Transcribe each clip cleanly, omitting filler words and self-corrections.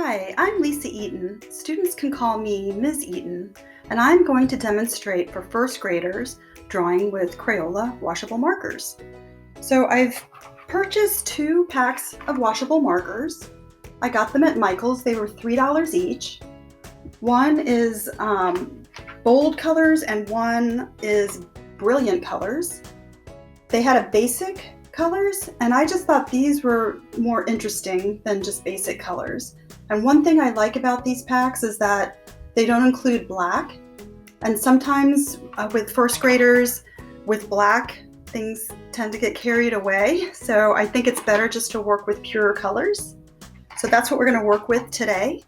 Hi, I'm Lisa Eaton. Students can call me Ms. Eaton, and I'm going to demonstrate for first graders drawing with Crayola washable markers. So I've purchased 2 packs of washable markers. I got them at Michael's. They were $3 each. One is bold colors and one is brilliant colors. They had a basic colors, and I just thought these were more interesting than just basic colors. And one thing I like about these packs is that they don't include black. And sometimes with first graders, with black, things tend to get carried away. So I think it's better just to work with pure colors. So that's what we're going to work with today.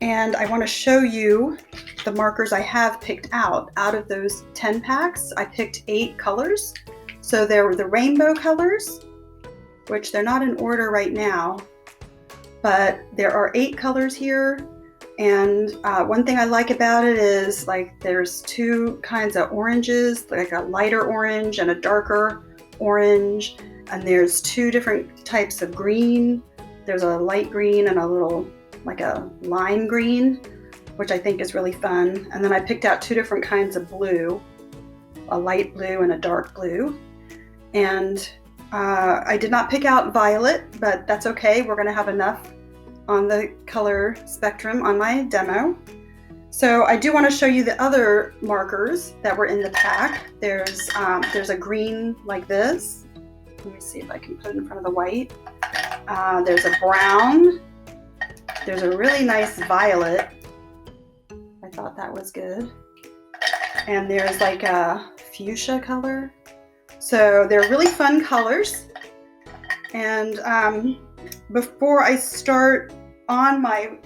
And I want to show you the markers I have picked out. Out of those 10 packs, I picked 8 colors. So there were the rainbow colors, which they're not in order right now, but there are 8 colors here. And one thing I like about it is like there's 2 kinds of oranges, like a lighter orange and a darker orange. And there's 2 different types of green. There's a light green and a little like a lime green, which I think is really fun. And then I picked out 2 different kinds of blue, a light blue and a dark blue. And I did not pick out violet, but that's okay. We're going to have enough on the color spectrum on my demo. So I do want to show you the other markers that were in the pack. There's a green like this. Let me see if I can put it in front of the white. There's a brown. There's a really nice violet. I thought that was good. And there's like a fuchsia color. So they're really fun colors. And before I start on my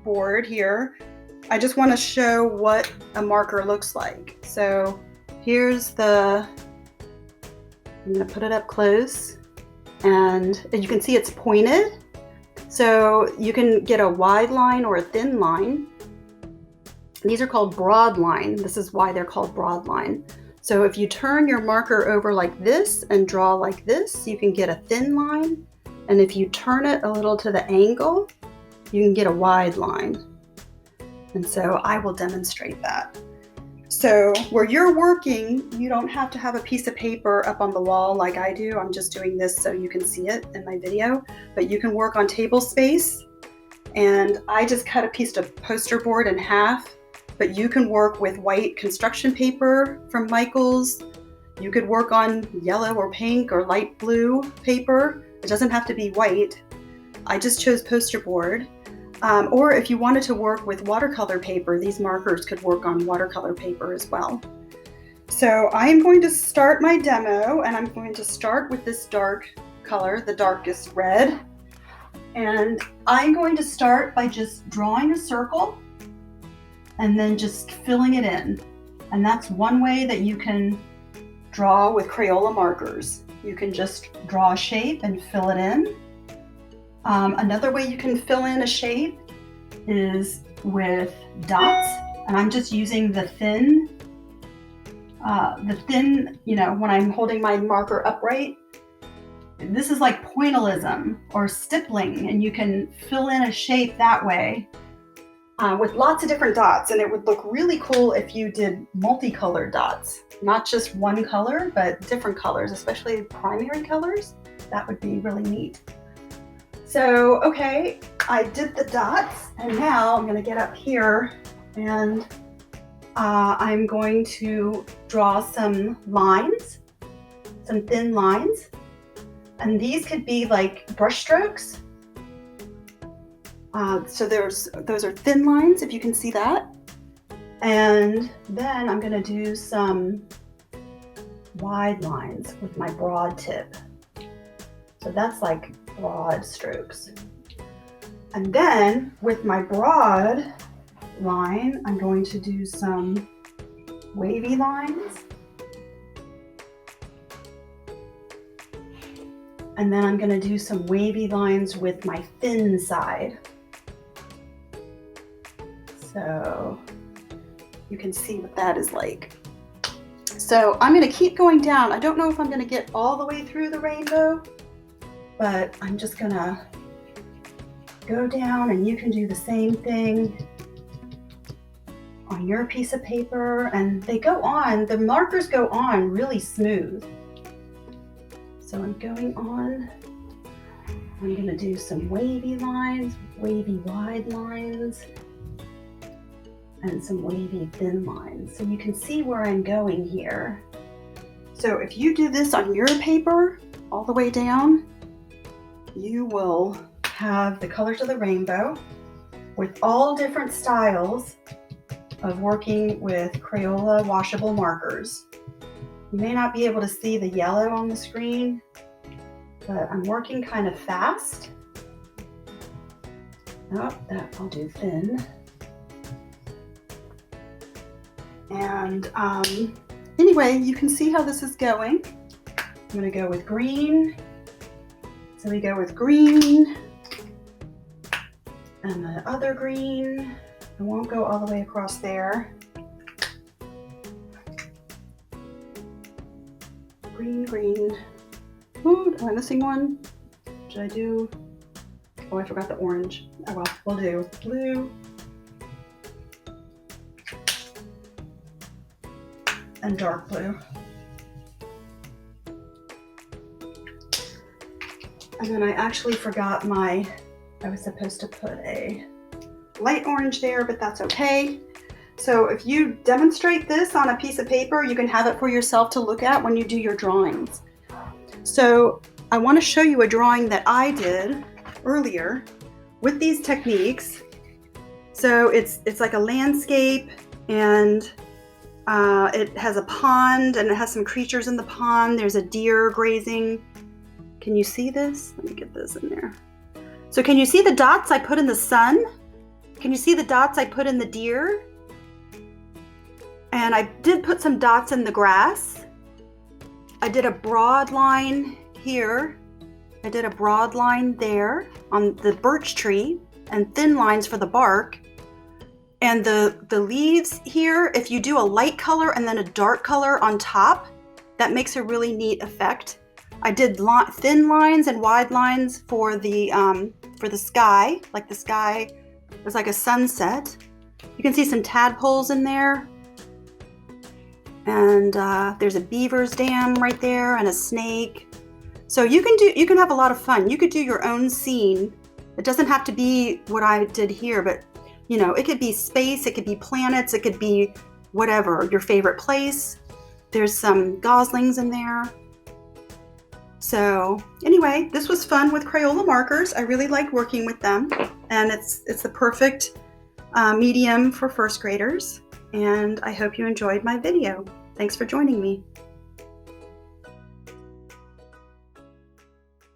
board here, I just want to show what a marker looks like. So here's I'm going to put it up close, and you can see it's pointed. So you can get a wide line or a thin line. These are called broad line. This is why they're called broad line. So if you turn your marker over like this and draw like this, you can get a thin line. And if you turn it a little to the angle, you can get a wide line. And so I will demonstrate that. So where you're working, you don't have to have a piece of paper up on the wall like I do. I'm just doing this so you can see it in my video, but you can work on table space. And I just cut a piece of poster board in half, but you can work with white construction paper from Michael's. You could work on yellow or pink or light blue paper. It doesn't have to be white. I just chose poster board. Or if you wanted to work with watercolor paper, these markers could work on watercolor paper as well. So I'm going to start my demo, and I'm going to start with this dark color, the darkest red. And I'm going to start by just drawing a circle and then just filling it in. And that's one way that you can draw with Crayola markers. You can just draw a shape and fill it in. Another way you can fill in a shape is with dots. And I'm just using the thin, when I'm holding my marker upright. This is like pointillism or stippling, and you can fill in a shape that way with lots of different dots. And it would look really cool if you did multicolored dots, not just one color, but different colors, especially primary colors. That would be really neat. So, okay, I did the dots, and now I'm going to get up here and I'm going to draw some lines, some thin lines. And these could be like brush strokes. So those are thin lines, if you can see that. And then I'm going to do some wide lines with my broad tip. So that's like broad strokes. And then with my broad line, I'm going to do some wavy lines. And then I'm going to do some wavy lines with my thin side. So you can see what that is like. So I'm going to keep going down. I don't know if I'm going to get all the way through the rainbow, but I'm just going to go down and you can do the same thing on your piece of paper, and they go on, the markers go on really smooth. So I'm going on, I'm gonna do some wavy lines, wavy wide lines, and some wavy thin lines. So you can see where I'm going here. So if you do this on your paper all the way down, you will have the colors of the rainbow with all different styles of working with Crayola washable markers. You may not be able to see the yellow on the screen, but I'm working kind of fast. Oh, that I'll do thin. And anyway, you can see how this is going. I'm gonna go with green. So we go with green and the other green. I won't go all the way across there. Green, green. Ooh, am I missing one? Should I do? Oh, I forgot the orange. Oh well, we'll do blue and dark blue. And then I actually forgot I was supposed to put a light orange there, but that's okay. So if you demonstrate this on a piece of paper, you can have it for yourself to look at when you do your drawings. So I want to show you a drawing that I did earlier with these techniques. So it's like a landscape, and it has a pond, and it has some creatures in the pond. There's a deer grazing. Can you see this? Let me get this in there. So can you see the dots I put in the sun? Can you see the dots I put in the deer? And I did put some dots in the grass. I did a broad line here. I did a broad line there on the birch tree, and thin lines for the bark. And the leaves here, if you do a light color and then a dark color on top, that makes a really neat effect. I did thin lines and wide lines for the sky, like the sky was like a sunset. You can see some tadpoles in there. And there's a beaver's dam right there and a snake. So you can have a lot of fun. You could do your own scene. It doesn't have to be what I did here, but you know, it could be space, it could be planets, it could be whatever, your favorite place. There's some goslings in there. So anyway, this was fun with Crayola markers. I really like working with them, and it's the perfect medium for first graders. And I hope you enjoyed my video. Thanks for joining me.